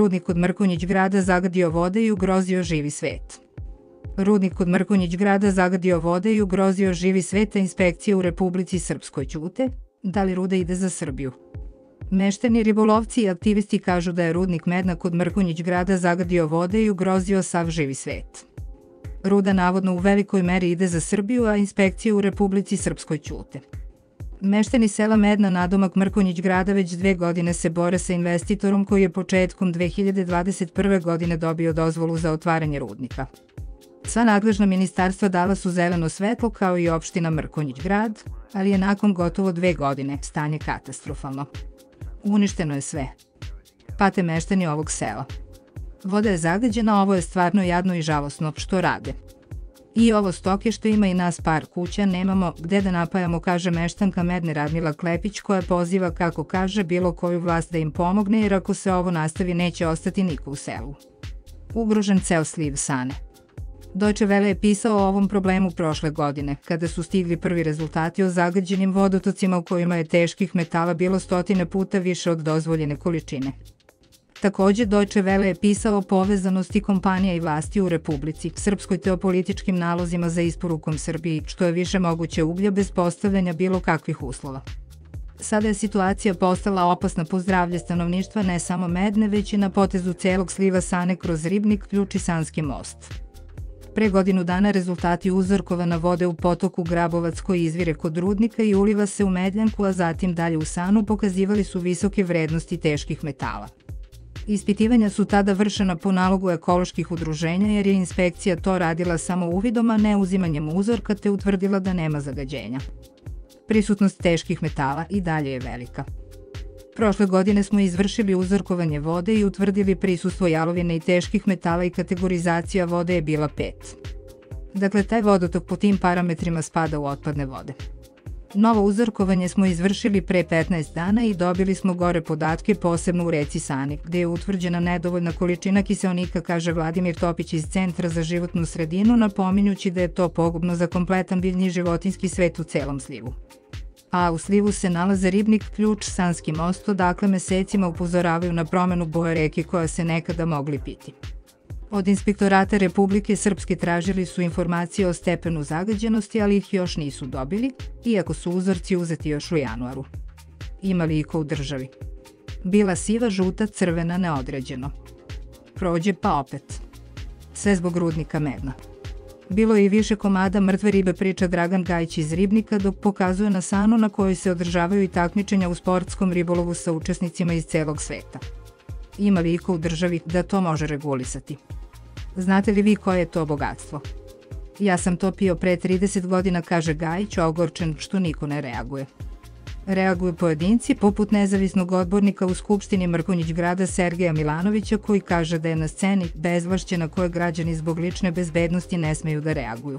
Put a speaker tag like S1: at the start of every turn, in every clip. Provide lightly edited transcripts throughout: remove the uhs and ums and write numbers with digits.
S1: Rudnik kod Mrkonjić Grada zagadio vode i ugrozio živi svet. Rudnik kod Mrkonjić Grada zagadio vode i ugrozio živi svet, a inspekcije u Republici Srpskoj ćute. Da li ruda ide za Srbiju? Meštani, ribolovci i aktivisti kažu da je rudnik medna kod Mrkonjić Grada zagadio vode i ugrozio sav živi svet. Ruda navodno u velikoj meri ide za Srbiju, a inspekcije u Republici Srpskoj ćute. Meštani sela Medna nadomak Mrkonjić Grada već 2 godine se bore sa investitorom koji je početkom 2021. godine dobio dozvolu za otvaranje rudnika. Sva nadležna ministarstva dala su zeleno svetlo kao i opština Mrkonjić Grad, ali je nakon gotovo 2 godine stanje katastrofalno. Uništeno je sve. Pate meštani ovog sela. Voda je zagađena, ovo je stvarno jadno i žalosno što rade. I ovo stoke što ima i nas par kuća nemamo gde da napajamo, kaže meštanka Medne Radmila Klepić, koja poziva, kako kaže, bilo koju vlast da im pomogne, jer ako se ovo nastavi neće ostati niko u selu. Ugrožen ceo sliv Sane. Deutsche Welle je pisao o ovom problemu prošle godine, kada su stigli prvi rezultati o zagađenim vodotocima u kojima je teških metala bilo 100 puta više od dozvoljene količine. Takođe, Deutsche Welle je pisao o povezanosti kompanija i vlasti u Republici Srpskoj te o političkim nalozima za isporukom Srbiji, što je više moguće uglja bez postavljanja bilo kakvih uslova. Sada je situacija postala opasna po zdravlje stanovništva ne samo Medne, već i na potezu celog sliva Sane kroz Ribnik, Ključ i Sanski most. Pre godinu dana rezultati uzorkovana vode u potoku Grabovac koji izvire kod rudnika i uliva se u Medljanku, a zatim dalje u Sanu, pokazivali su visoke vrednosti teških metala. Ispitivanja su tada vršena po nalogu ekoloških udruženja jer je inspekcija to radila samo uvidom, a ne uzimanjem uzorka, te utvrdila da nema zagađenja. Prisutnost teških metala i dalje je velika. Prošle godine smo izvršili uzorkovanje vode i utvrdili prisustvo jalovine i teških metala i kategorizacija vode je bila 5. Dakle, taj vodotok po tim parametrima spada u otpadne vode. Novo uzorkovanje smo izvršili pre 15 dana i dobili smo gore podatke, posebno u reci Sani, gde je utvrđena nedovoljna količina kiseonika, kaže Vladimir Topić iz Centra za životnu sredinu, napominjući da je to pogubno za kompletan biljni i životinjski svet u celom slivu. A u slivu se nalaze Ribnik, Ključ, Sanski most, odakle mesecima upozoravaju na promenu boje reke koja se nekada mogli piti. Od Inspektorata Republike Srpske tražili su informacije o stepenu zagađenosti, ali ih još nisu dobili, iako su uzorci uzeti još u januaru. Ima li iko u državi? Bila siva, žuta, crvena, neodređeno. Prođe pa opet. Sve zbog rudnika Medna. Bilo je i više komada mrtve ribe, priča Dragan Gajić iz Ribnika, dok pokazuje na Sanu na kojoj se održavaju i takmičenja u sportskom ribolovu sa učesnicima iz celog sveta. Ima li iko u državi da to može regulisati? Znate li vi koje je to bogatstvo? Ja sam to pio pre 30 godina, kaže Gajić, ogorčen što niko ne reaguje. Reaguju pojedinci poput nezavisnog odbornika u Skupštini Mrkonjić Grada Sergeja Milanovića, koji kaže da je na sceni bezvlašće na koje građani zbog lične bezbednosti ne smeju da reaguju.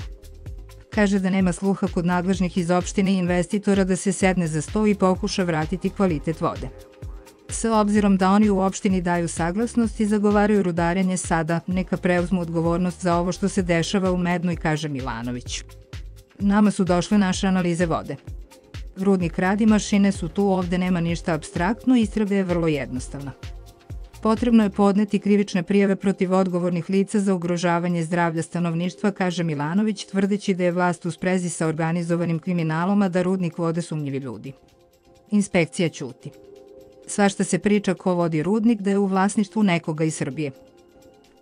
S1: Kaže da nema sluha kod nadležnih iz opštine i investitora da se sedne za sto i pokuša vratiti kvalitet vode. S obzirom da oni u opštini daju saglasnost i zagovaraju rudarenje sada, neka preuzmu odgovornost za ovo što se dešava u Mednoj, kaže Milanović. Nama su došle naše analize vode. Rudnik radi, mašine su tu, ovde nema ništa apstraktno, istraga je vrlo jednostavna. Potrebno je podneti krivične prijave protiv odgovornih lica za ugrožavanje zdravlja stanovništva, kaže Milanović, tvrdeći da je vlast u sprezi sa organizovanim kriminalom, a da rudnik vode sumnjivi ljudi. Inspekcija ćuti. Svašta se priča ko vodi rudnik, da je u vlasništvu nekoga iz Srbije.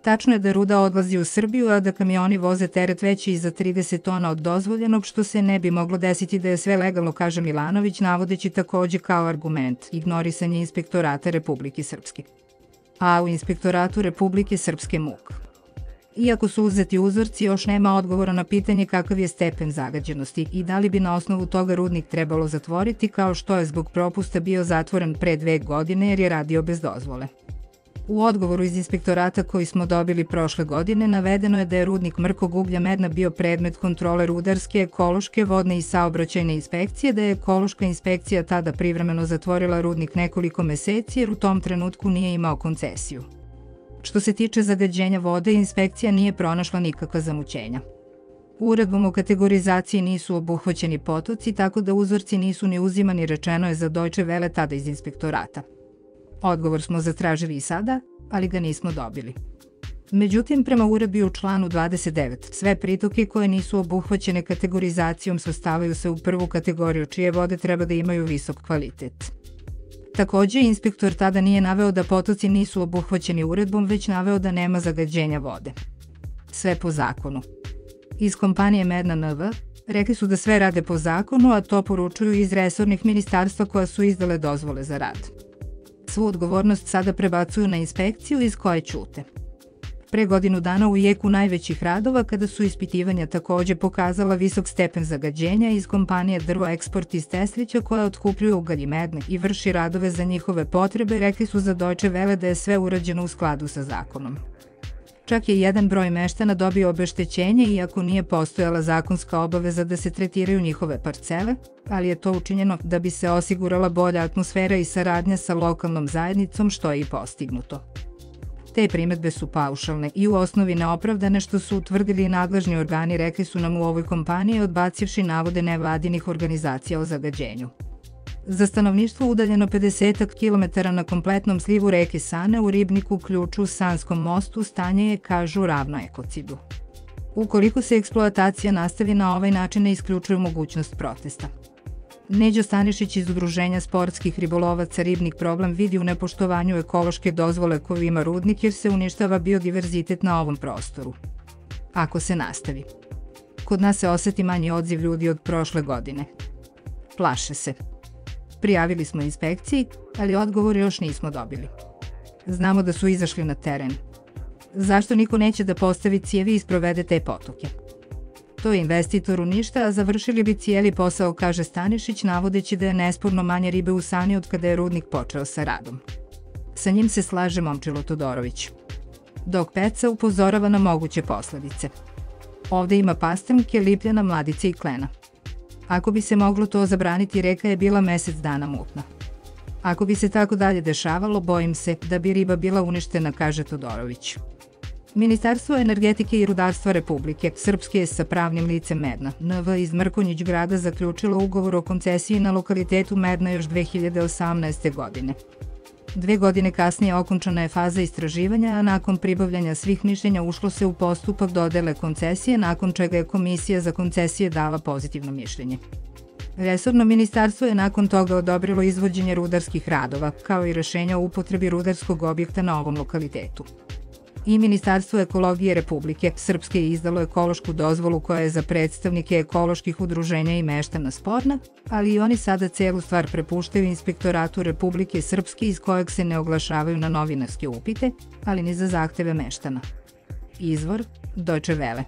S1: Tačno je da ruda odlazi u Srbiju, a da kamioni voze teret veći i za 30 tona od dozvoljenog, što se ne bi moglo desiti da je sve legalno, kaže Milanović, navodeći takođe kao argument ignorisanje Inspektorata Republike Srpske. A u Inspektoratu Republike Srpske MUK. Iako su uzeti uzorci, još nema odgovora na pitanje kakav je stepen zagađenosti i da li bi na osnovu toga rudnik trebalo zatvoriti, kao što je zbog propusta bio zatvoren pre 2 godine jer je radio bez dozvole. U odgovoru iz inspektorata koji smo dobili prošle godine navedeno je da je rudnik mrkog uglja Medna bio predmet kontrole rudarske, ekološke, vodne i saobraćajne inspekcije, da je ekološka inspekcija tada privremeno zatvorila rudnik nekoliko meseci jer u tom trenutku nije imao koncesiju. Što se tiče zagađenja vode, inspekcija nije pronašla nikakva zamućenja. Uredbom o kategorizaciji nisu obuhvaćeni potoci, tako da uzorci nisu ni uzimani, rečeno je za Deutsche Welle tada iz inspektorata. Odgovor smo zatražili i sada, ali ga nismo dobili. Međutim, prema uredbi u članu 29, sve pritoke koje nisu obuhvaćene kategorizacijom svrstavaju se u prvu kategoriju, čije vode treba da imaju visok kvalitet. Takođe, inspektor tada nije naveo da potoci nisu obuhvaćeni uredbom, već naveo da nema zagađenja vode. Sve po zakonu. Iz kompanije Medna NV rekli su da sve rade po zakonu, a to poručuju iz resornih ministarstva koja su izdale dozvole za rad. Svu odgovornost sada prebacuju na inspekciju iz koje ćute. Pre godinu dana u jeku najvećih radova, kada su ispitivanja takođe pokazala visok stepen zagađenja, iz kompanije Drvo Eksport iz Teslića koja otkupljuje ugalj i medne i vrši radove za njihove potrebe, rekli su za Deutsche Welle da je sve urađeno u skladu sa zakonom. Čak je jedan broj meštana dobio obeštećenje iako nije postojala zakonska obaveza da se tretiraju njihove parcele, ali je to učinjeno da bi se osigurala bolja atmosfera i saradnja sa lokalnom zajednicom, što je i postignuto. Te primedbe su paušalne i u osnovi neopravdane, što su utvrdili nadležni organi, rekli su nam u ovoj kompaniji, odbacivši navode nevladinih organizacija o zagađenju. Za stanovništvo udaljeno 50 km na kompletnom slivu reke Sane u ribniku Ključu u Sanskom mostu stanje je, kažu, ravno ekocidu. Ukoliko se eksploatacija nastavi na ovaj način, ne isključuje mogućnost protesta. Neđo Stanišić iz Udruženja sportskih ribolovaca ribnik problem vidi u nepoštovanju ekološke dozvole koju ima rudnik, jer se uništava biodiverzitet na ovom prostoru. Ako se nastavi. Kod nas se oseti manji odziv ljudi od prošle godine. Plaše se. Prijavili smo inspekciji, ali odgovor još nismo dobili. Znamo da su izašli na teren. Zašto niko neće da postavi cijevi i sprovede te potoke? To je investitoru ništa, a završili bi cijeli posao, kaže Stanišić, navodeći da je nesporno manje ribe u Sani od kada je rudnik počeo sa radom. Sa njim se slaže Momčilo Todorović. Dok Peca upozorava na moguće posledice. Ovde ima pastrnke, lipljana, mladice i klena. Ako bi se moglo to zabraniti, reka je bila mesec dana mutna. Ako bi se tako dalje dešavalo, bojim se da bi riba bila uništena, kaže Todorović. Ministarstvo energetike i rudarstva Republike Srpske je sa pravnim licem Medna NV iz Mrkonjić Grada zaključilo ugovor o koncesiji na lokalitetu Medna još 2018. godine. 2 godine kasnije okončana je faza istraživanja, a nakon pribavljanja svih mišljenja ušlo se u postupak dodele koncesije, nakon čega je Komisija za koncesije dala pozitivno mišljenje. Resorno ministarstvo je nakon toga odobrilo izvođenje rudarskih radova, kao i rešenja o upotrebi rudarskog objekta na ovom lokalitetu. I Ministarstvo ekologije Republike Srpske je izdalo ekološku dozvolu koja je za predstavnike ekoloških udruženja i meštana sporna, ali i oni sada celu stvar prepuštaju Inspektoratu Republike Srpske, iz kojeg se ne oglašavaju na novinarske upite, ali ni za zahteve meštana. Izvor: Deutsche Welle.